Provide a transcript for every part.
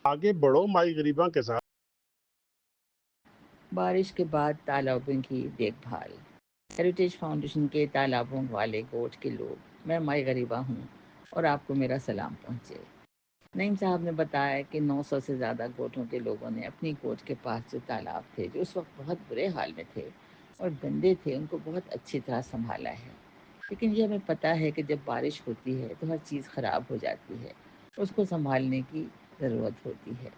आगे बढ़ो माई गरीबा के साथ। बारिश के बाद तालाबों की देखभाल। हेरिटेज फाउंडेशन के तालाबों वाले गोठ के लोग, मैं माई गरीबा हूँ और आपको मेरा सलाम पहुँचे। नईम साहब ने बताया कि 900 से ज़्यादा गोठों के लोगों ने अपनी गोठ के पास जो तालाब थे, जो उस वक्त बहुत बुरे हाल में थे और गंदे थे, उनको बहुत अच्छी तरह संभाला है। लेकिन ये हमें पता है कि जब बारिश होती है तो हर चीज़ ख़राब हो जाती है, उसको संभालने की ज़रूरत होती है।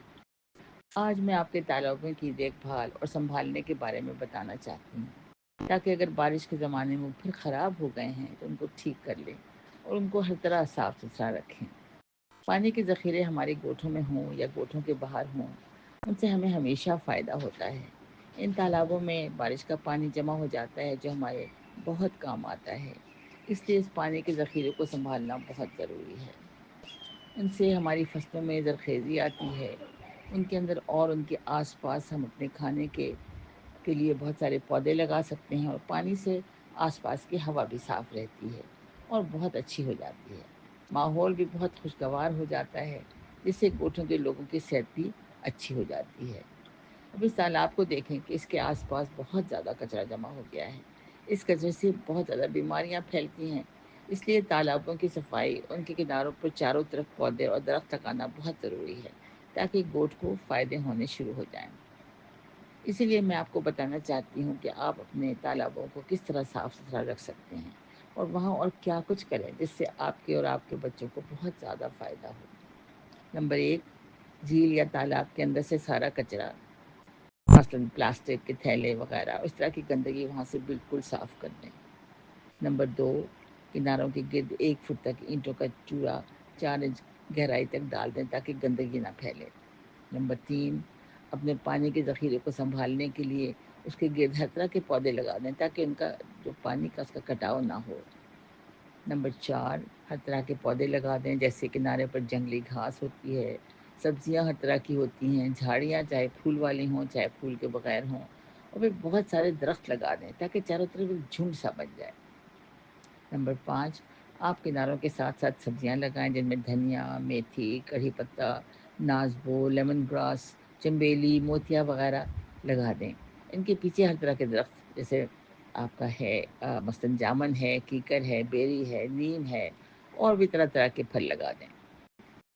आज मैं आपके तालाबों की देखभाल और संभालने के बारे में बताना चाहती हूँ, ताकि अगर बारिश के ज़माने में फिर ख़राब हो गए हैं तो उनको ठीक कर लें और उनको हर तरह साफ़ सुथरा रखें। पानी के ज़ख़ीरे हमारे गोठों में हों या गोठों के बाहर हों, उनसे हमें हमेशा फ़ायदा होता है। इन तालाबों में बारिश का पानी जमा हो जाता है जो हमारे बहुत काम आता है, इसलिए इस पानी के ज़ख़ीरे को संभालना बहुत ज़रूरी है। इनसे हमारी फसलों में ज़रख़ेज़ी आती है, उनके अंदर और उनके आसपास हम अपने खाने के लिए बहुत सारे पौधे लगा सकते हैं और पानी से आसपास की हवा भी साफ़ रहती है और बहुत अच्छी हो जाती है। माहौल भी बहुत खुशगवार हो जाता है, जिससे गोठों के लोगों की सेहत भी अच्छी हो जाती है। अब इस तालाब को देखें कि इसके आसपास बहुत ज़्यादा कचरा जमा हो गया है। इस कचरे से बहुत ज़्यादा बीमारियां फैलती हैं, इसलिए तालाबों की सफाई, उनके किनारों पर चारों तरफ पौधे और दरख्त लगाना बहुत ज़रूरी है, ताकि गोठ को फ़ायदे होने शुरू हो जाएं। इसीलिए मैं आपको बताना चाहती हूँ कि आप अपने तालाबों को किस तरह साफ़ सुथरा रख सकते हैं और वहाँ और क्या कुछ करें जिससे आपके और आपके बच्चों को बहुत ज़्यादा फ़ायदा हो। नंबर 1, झील या तालाब के अंदर से सारा कचरा, मसलन प्लास्टिक के थैले वगैरह, इस तरह की गंदगी वहाँ से बिल्कुल साफ़ कर दें। नंबर 2, किनारों के गिर्द 1 फुट तक ईंटों का चूड़ा 4 इंच गहराई तक डाल दें ताकि गंदगी ना फैले। नंबर 3, अपने पानी के ज़ख़ीरे को संभालने के लिए उसके गिर्द हर तरह के पौधे लगा दें ताकि उनका जो पानी का उसका कटाव ना हो। नंबर 4, हर तरह के पौधे लगा दें, जैसे किनारे पर जंगली घास होती है, सब्जियां हर तरह की होती हैं, झाड़ियां चाहे फूल वाली हों चाहे फूल के बगैर हों, और फिर बहुत सारे दरख्त लगा दें ताकि चारों तरफ एक झुंड सा बन जाए। नंबर 5, आप किनारों के साथ साथ सब्जियां लगाएं जिनमें धनिया, मेथी, कढ़ी पत्ता, नाजबो, लेमन ग्रास, चंबेली, मोतिया वगैरह लगा दें। इनके पीछे हर तरह के दरख्त, जैसे आपका है मसलन जामुन है, कीकर है, बेरी है, नीम है, और भी तरह तरह के फल लगा दें।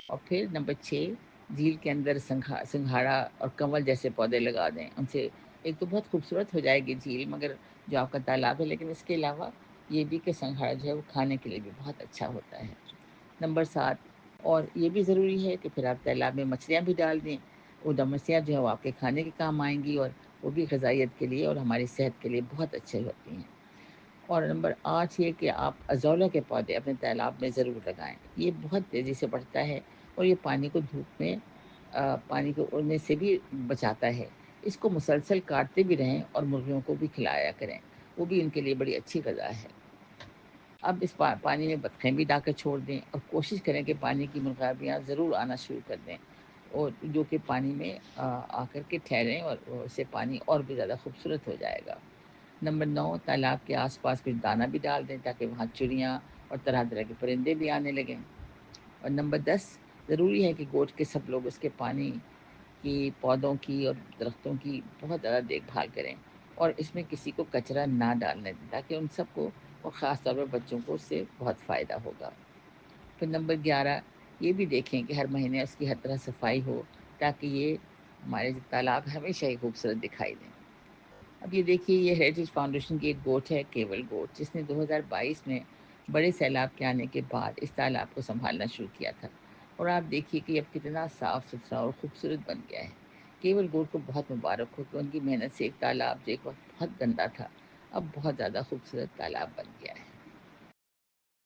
और फिर नंबर 6, झील के अंदर सिंघाड़ा और कमल जैसे पौधे लगा दें। उनसे एक तो बहुत खूबसूरत हो जाएगी झील, मगर जो आपका तालाब है, लेकिन इसके अलावा ये भी कि सिंघाड़ा जो है वो खाने के लिए भी बहुत अच्छा होता है। नंबर 7, और ये भी ज़रूरी है कि फिर आप तालाब में मछलियाँ भी डाल दें। वो मछलियाँ जो है वो आपके खाने के काम आएंगी और वो भी ग़िज़ाइयत के लिए और हमारी सेहत के लिए बहुत अच्छे होती हैं। और नंबर 8 ये कि आप अज़ौला के पौधे अपने तालाब में ज़रूर लगाएं। ये बहुत तेज़ी से बढ़ता है और ये पानी को धूप में पानी को उड़ने से भी बचाता है। इसको मुसलसल काटते भी रहें और मुर्गियों को भी खिलाया करें, वो भी इनके लिए बड़ी अच्छी ग़िज़ा है। अब इस पानी में बतखें भी डाकर छोड़ दें और कोशिश करें कि पानी की मुर्गाबियाँ ज़रूर आना शुरू कर दें, और जो कि पानी में आकर के ठहरें, और उससे पानी और भी ज़्यादा खूबसूरत हो जाएगा। नंबर 9, तालाब के आसपास कुछ दाना भी डाल दें ताकि वहाँ चिड़ियाँ और तरह तरह के परिंदे भी आने लगें। और नंबर 10, ज़रूरी है कि गोठ के सब लोग उसके पानी की, पौधों की और दरख्तों की बहुत ज़्यादा देखभाल करें और इसमें किसी को कचरा ना डालने दें ताकि उन सबको और ख़ास तौर पर बच्चों को उससे बहुत फ़ायदा होगा। फिर नंबर 11, ये भी देखें कि हर महीने उसकी हर तरह सफाई हो ताकि ये हमारे जो तालाब हमेशा ही खूबसूरत दिखाई दें। अब ये देखिए, ये हेरिटेज फाउंडेशन की एक गोट है, केवल गोट, जिसने 2022 में बड़े सैलाब के आने के बाद इस तालाब को संभालना शुरू किया था, और आप देखिए कि अब कितना साफ़ सुथरा और ख़ूबसूरत बन गया है। केवल गोट को बहुत मुबारक हो कि उनकी मेहनत से एक तालाब जो एक वक्त बहुत गंदा था, अब बहुत ज़्यादा खूबसूरत तालाब बन गया है।